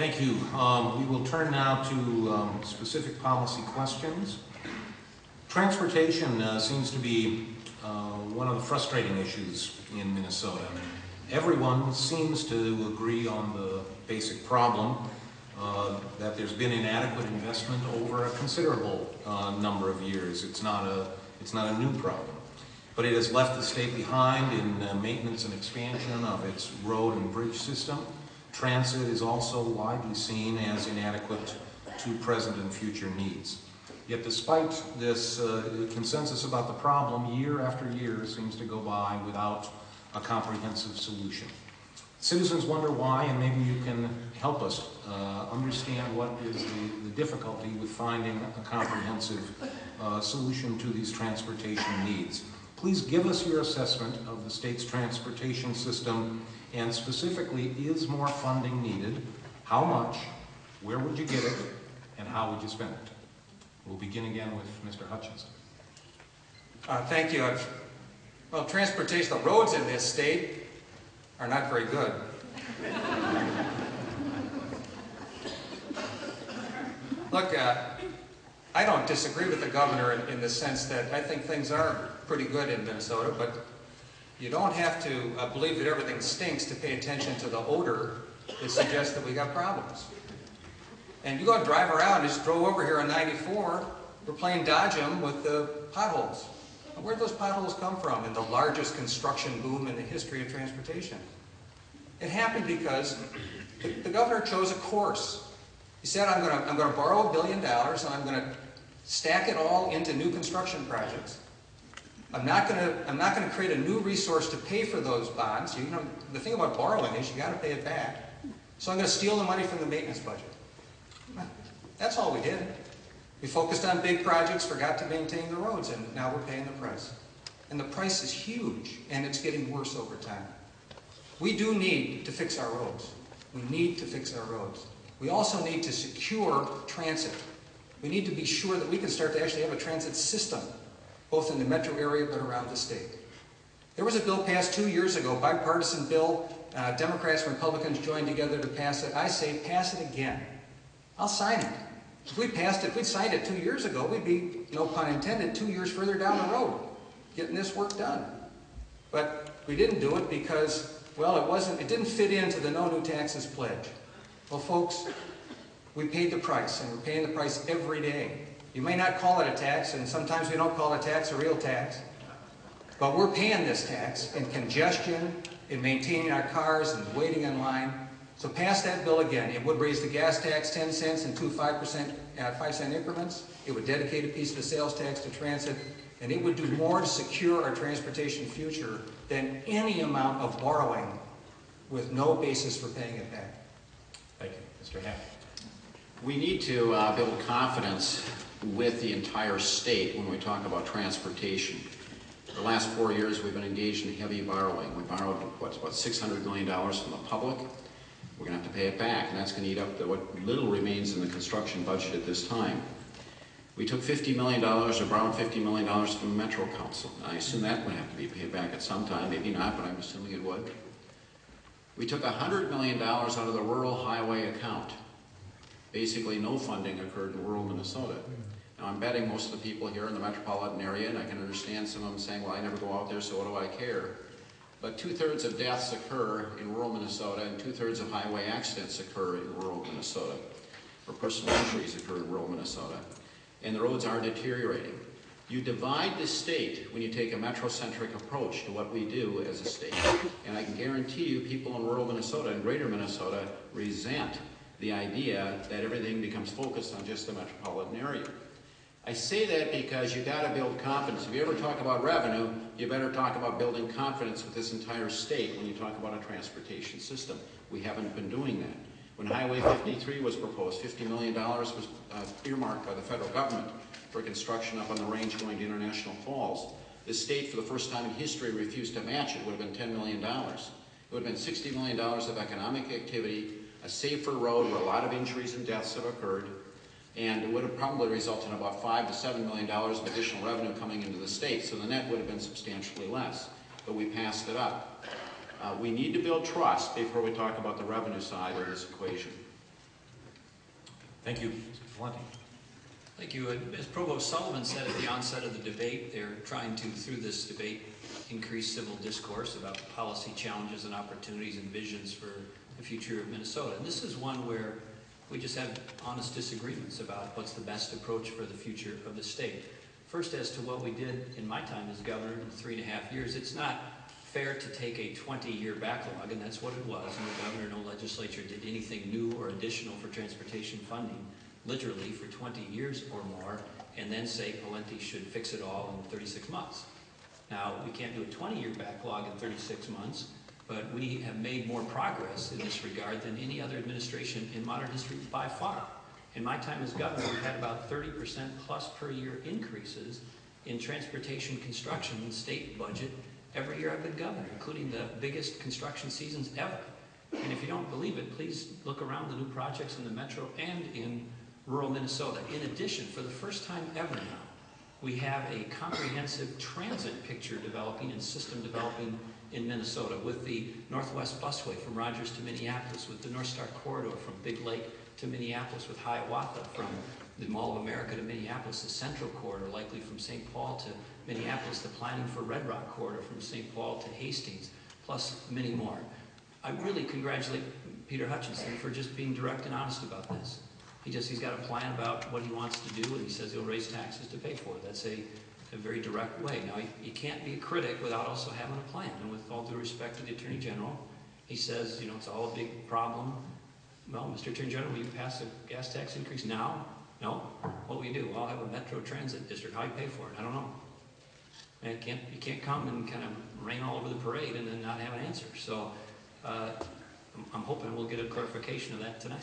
Thank you. We will turn now to specific policy questions. Transportation seems to be one of the frustrating issues in Minnesota. Everyone seems to agree on the basic problem that there's been inadequate investment over a considerable number of years. It's not a new problem, but it has left the state behind in maintenance and expansion of its road and bridge system. Transit is also widely seen as inadequate to present and future needs. Yet despite this consensus about the problem, year after year seems to go by without a comprehensive solution. Citizens wonder why, and maybe you can help us understand what is the difficulty with finding a comprehensive solution to these transportation needs. Please give us your assessment of the state's transportation system, and specifically, is more funding needed? How much? Where would you get it? And how would you spend it? We'll begin again with Mr. Hutchinson. Thank you. Well, transportation, the roads in this state are not very good. Look, I don't disagree with the governor in the sense that I think things are pretty good in Minnesota, but you don't have to believe that everything stinks to pay attention to the odor that suggests that we got problems. And you go and drive around, just drove over here on 94, we're playing dodge 'em with the potholes. Where'd those potholes come from in the largest construction boom in the history of transportation? It happened because the governor chose a course. He said, I'm going to borrow $1 billion and I'm going to stack it all into new construction projects. I'm not going to create a new resource to pay for those bonds. You know, the thing about borrowing is you got to pay it back. So I'm going to steal the money from the maintenance budget. That's all we did. We focused on big projects, forgot to maintain the roads, and now we're paying the price. And the price is huge, and it's getting worse over time. We do need to fix our roads. We need to fix our roads. We also need to secure transit. We need to be sure that we can start to actually have a transit system, both in the metro area but around the state. There was a bill passed 2 years ago, bipartisan bill. Democrats and Republicans joined together to pass it. I say pass it again. I'll sign it. If we passed it, if we'd signed it 2 years ago, we'd be, no pun intended, 2 years further down the road getting this work done. But we didn't do it because, well, it didn't fit into the no new taxes pledge. Well, folks, we paid the price, and we're paying the price every day. You may not call it a tax, and sometimes we don't call a tax a real tax, but we're paying this tax in congestion, in maintaining our cars and waiting in line. So pass that bill again. It would raise the gas tax 10 cents in 2 5-cent increments. It would dedicate a piece of the sales tax to transit, and it would do more to secure our transportation future than any amount of borrowing with no basis for paying it back. Thank you. Mr. Hack. We need to build confidence with the entire state when we talk about transportation. The last 4 years we've been engaged in heavy borrowing. We borrowed, about $600 million from the public. We're going to have to pay it back, and that's going to eat up what little remains in the construction budget at this time. We took $50 million, or borrowed $50 million from the Metro Council. I assume that would have to be paid back at some time, maybe not, but I'm assuming it would. We took $100 million out of the rural highway account. Basically, no funding occurred in rural Minnesota. Now, I'm betting most of the people here in the metropolitan area, and I can understand some of them saying, well, I never go out there, so what do I care? But 2/3 of deaths occur in rural Minnesota, and 2/3 of highway accidents occur in rural Minnesota, or personal injuries occur in rural Minnesota. And the roads are deteriorating. You divide the state when you take a metrocentric approach to what we do as a state. And I can guarantee you people in rural Minnesota and greater Minnesota resent the idea that everything becomes focused on just the metropolitan area. I say that because you got to build confidence. If you ever talk about revenue, you better talk about building confidence with this entire state when you talk about a transportation system. We haven't been doing that. When Highway 53 was proposed, $50 million was earmarked by the federal government for construction up on the range going to International Falls. The state, for the first time in history, refused to match it. It would have been $10 million. It would have been $60 million of economic activity, a safer road where a lot of injuries and deaths have occurred, and it would have probably resulted in about $5 to $7 million of additional revenue coming into the state, so the net would have been substantially less, but we passed it up. We need to build trust before we talk about the revenue side of this equation. Thank you. Mr. Valenti. Thank you. As Provost Sullivan said at the onset of the debate, they're trying to, through this debate, increase civil discourse about policy challenges and opportunities and visions for the future of Minnesota. And this is one where we just have honest disagreements about what's the best approach for the future of the state. First, as to what we did in my time as governor in 3.5 years, it's not fair to take a 20-year backlog, and that's what it was. No governor, no legislature did anything new or additional for transportation funding, literally for 20 years or more, and then say Valenti should fix it all in 36 months. Now, we can't do a 20-year backlog in 36 months, but we have made more progress in this regard than any other administration in modern history by far. In my time as governor, we've had about 30% plus per year increases in transportation construction in the state budget every year I've been governor, including the biggest construction seasons ever. And if you don't believe it, please look around the new projects in the metro and in rural Minnesota. In addition, for the first time ever now, we have a comprehensive transit picture developing and system developing in Minnesota with the Northwest Busway from Rogers to Minneapolis, with the North Star Corridor from Big Lake to Minneapolis, with Hiawatha from the Mall of America to Minneapolis, the Central Corridor likely from St. Paul to Minneapolis, the planning for Red Rock Corridor from St. Paul to Hastings, plus many more. I really congratulate Peter Hutchinson for just being direct and honest about this. He's got a plan about what he wants to do, and he says he'll raise taxes to pay for it. That's a very direct way. Now, you can't be a critic without also having a plan. And with all due respect to the Attorney General, he says, it's all a big problem. Well, Mr. Attorney General, will you pass a gas tax increase now? No? What will you do? I'll have a metro transit district. How do you pay for it? I don't know. And you can't come and kind of rain all over the parade and then not have an answer. So I'm hoping we'll get a clarification of that tonight.